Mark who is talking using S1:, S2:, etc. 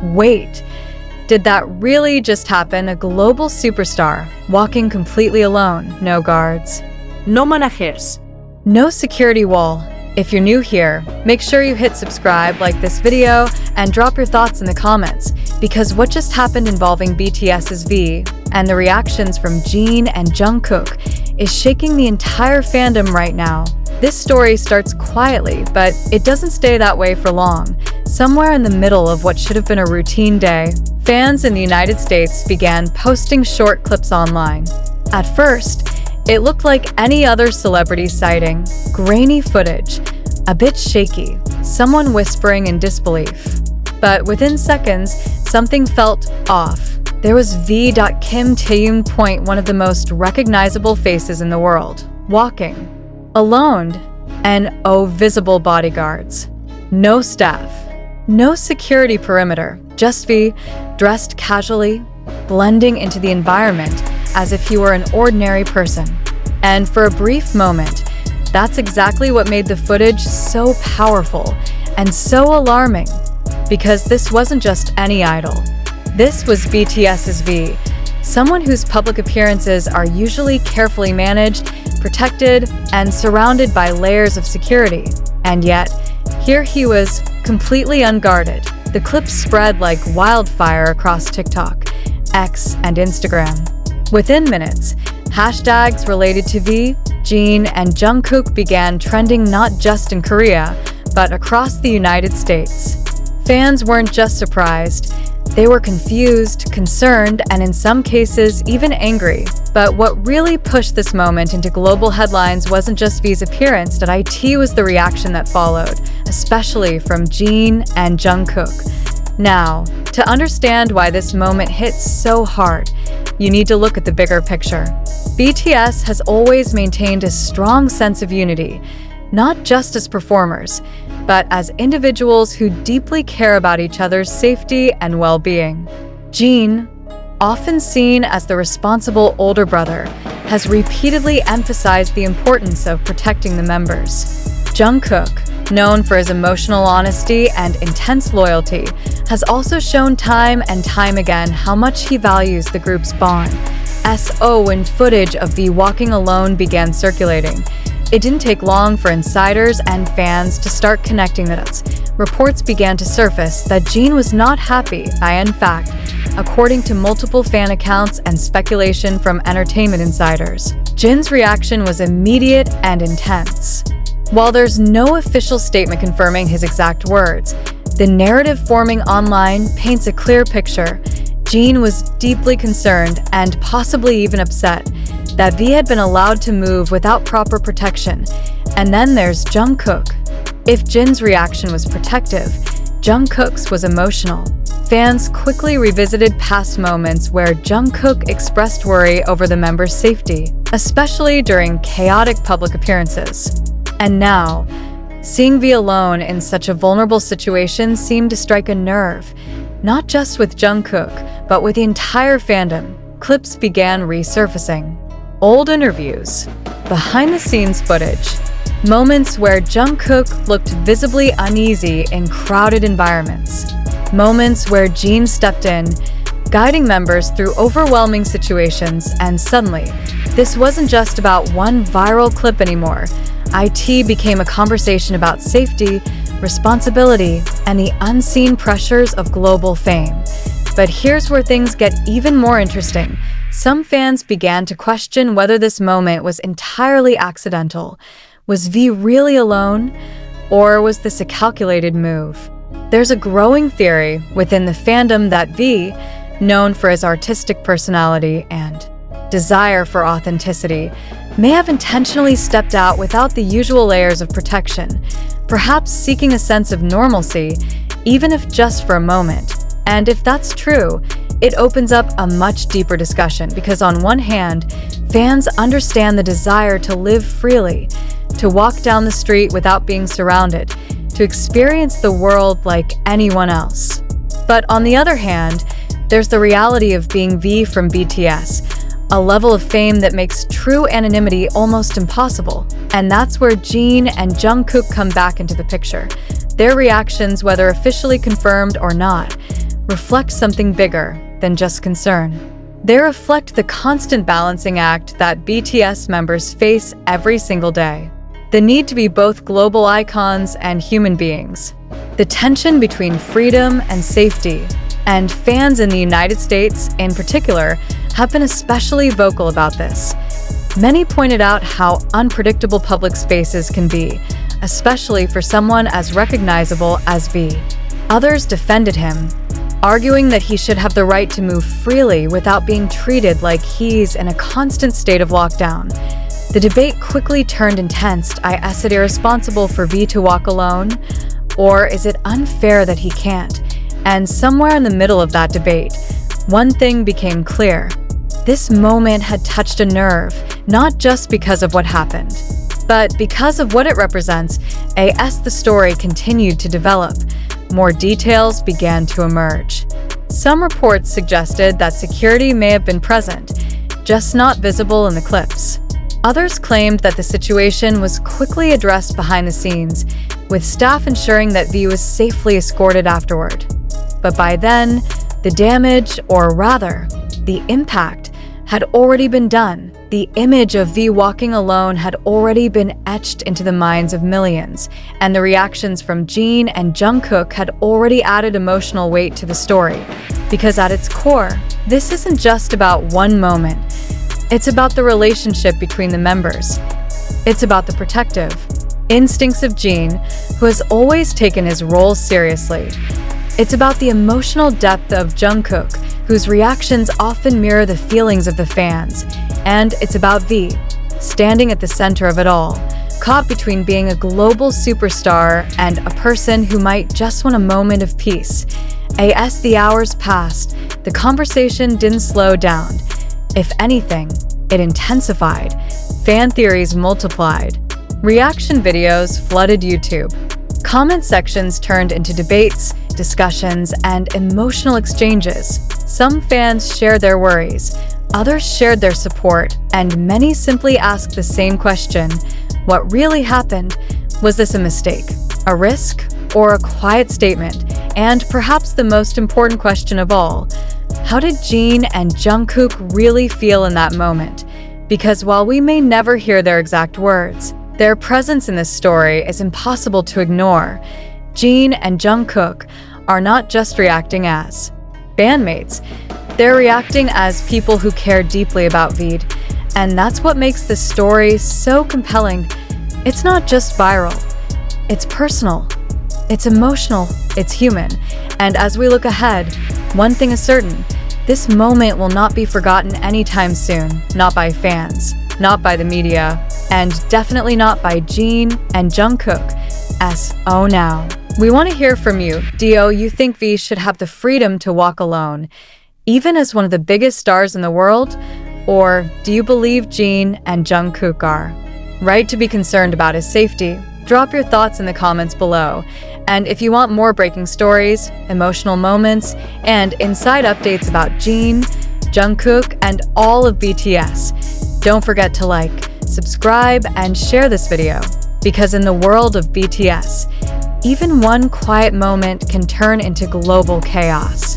S1: Wait, did that really just happen? A global superstar, walking completely alone, no guards,
S2: No managers.
S1: no security wall. If you're new here, make sure you hit subscribe, like this video, and drop your thoughts in the comments, because what just happened involving BTS's V and the reactions from Jin and Jungkook is shaking the entire fandom right now. This story starts quietly, but it doesn't stay that way for long. Somewhere in the middle of what should have been a routine day, fans in the United States began posting short clips online. At first, it looked like any other celebrity sighting, grainy footage, a bit shaky, someone whispering in disbelief. But within seconds, something felt off. There was Kim Tae-young, one of the most recognizable faces in the world, walking, alone, and visible bodyguards. No staff, no security perimeter, just V, dressed casually, blending into the environment as if he were an ordinary person. And for a brief moment, that's exactly what made the footage so powerful and so alarming, because this wasn't just any idol. This was BTS's V, someone whose public appearances are usually carefully managed, protected, and surrounded by layers of security. And yet, here he was, completely unguarded. The clips spread like wildfire across TikTok, X, and Instagram. Within minutes, hashtags related to V, Jin, and Jungkook began trending not just in Korea, but across the United States. Fans weren't just surprised, they were confused, concerned, and in some cases, even angry. But what really pushed this moment into global headlines wasn't just V's appearance, but it was the reaction that followed, especially from Jin and Jungkook. Now, to understand why this moment hit so hard, you need to look at the bigger picture. BTS has always maintained a strong sense of unity, not just as performers, but as individuals who deeply care about each other's safety and well-being. Jin, often seen as the responsible older brother, has repeatedly emphasized the importance of protecting the members. Jungkook, known for his emotional honesty and intense loyalty, has also shown time and time again how much he values the group's bond. When footage of V walking alone began circulating, it didn't take long for insiders and fans to start connecting the dots. Reports began to surface that Jin was not happy, in fact, according to multiple fan accounts and speculation from entertainment insiders. Jin's reaction was immediate and intense. While there's no official statement confirming his exact words, the narrative forming online paints a clear picture. Jin was deeply concerned and possibly even upset that V had been allowed to move without proper protection. And then there's Jungkook. If Jin's reaction was protective, Jungkook's was emotional. Fans quickly revisited past moments where Jungkook expressed worry over the members' safety, especially during chaotic public appearances. And now, seeing V alone in such a vulnerable situation seemed to strike a nerve, not just with Jungkook, but with the entire fandom. Clips began resurfacing. Old interviews, behind-the-scenes footage, moments where Jungkook looked visibly uneasy in crowded environments, moments where Jin stepped in, guiding members through overwhelming situations, and suddenly, this wasn't just about one viral clip anymore. IT became a conversation about safety, responsibility, and the unseen pressures of global fame. But here's where things get even more interesting. Some fans began to question whether this moment was entirely accidental. Was V really alone? Or was this a calculated move? There's a growing theory within the fandom that V, known for his artistic personality and desire for authenticity, may have intentionally stepped out without the usual layers of protection, perhaps seeking a sense of normalcy, even if just for a moment. And if that's true, it opens up a much deeper discussion because on one hand, fans understand the desire to live freely, to walk down the street without being surrounded, to experience the world like anyone else. But on the other hand, there's the reality of being V from BTS, a level of fame that makes true anonymity almost impossible. And that's where Jin and Jungkook come back into the picture. Their reactions, whether officially confirmed or not, reflect something bigger than just concern. They reflect the constant balancing act that BTS members face every single day. The need to be both global icons and human beings. The tension between freedom and safety. And fans in the United States, in particular, have been especially vocal about this. Many pointed out how unpredictable public spaces can be, especially for someone as recognizable as V. Others defended him, arguing that he should have the right to move freely without being treated like he's in a constant state of lockdown. The debate quickly turned intense. Is it irresponsible for V to walk alone? Or is it unfair that he can't? And somewhere in the middle of that debate, one thing became clear. This moment had touched a nerve, not just because of what happened, but because of what it represents. As the story continued to develop, more details began to emerge. Some reports suggested that security may have been present, just not visible in the clips. Others claimed that the situation was quickly addressed behind the scenes, with staff ensuring that V was safely escorted afterward. But by then, the damage, or rather, the impact, had already been done. The image of V walking alone had already been etched into the minds of millions, and the reactions from Jin and Jungkook had already added emotional weight to the story. Because at its core, this isn't just about one moment. It's about the relationship between the members. It's about the protective instincts of Jin, who has always taken his role seriously. It's about the emotional depth of Jungkook, whose reactions often mirror the feelings of the fans. And it's about V, standing at the center of it all, caught between being a global superstar and a person who might just want a moment of peace. As the hours passed, the conversation didn't slow down. If anything, it intensified. Fan theories multiplied. Reaction videos flooded YouTube. Comment sections turned into debates, discussions, and emotional exchanges. Some fans shared their worries, others shared their support, and many simply asked the same question: what really happened? Was this a mistake, a risk, or a quiet statement? And perhaps the most important question of all, how did Jin and Jungkook really feel in that moment? Because while we may never hear their exact words, their presence in this story is impossible to ignore. Jin and Jungkook are not just reacting as bandmates, they're reacting as people who care deeply about V. And that's what makes this story so compelling. It's not just viral, it's personal, it's emotional, it's human. And as we look ahead, one thing is certain: this moment will not be forgotten anytime soon, not by fans, not by the media, and definitely not by Jin and Jungkook. Now, we want to hear from you. Do you think V should have the freedom to walk alone, even as one of the biggest stars in the world? Or do you believe Jin and Jungkook are right to be concerned about his safety? Drop your thoughts in the comments below. And if you want more breaking stories, emotional moments, and inside updates about Jin, Jungkook, and all of BTS, don't forget to like, subscribe, and share this video. Because in the world of BTS, even one quiet moment can turn into global chaos.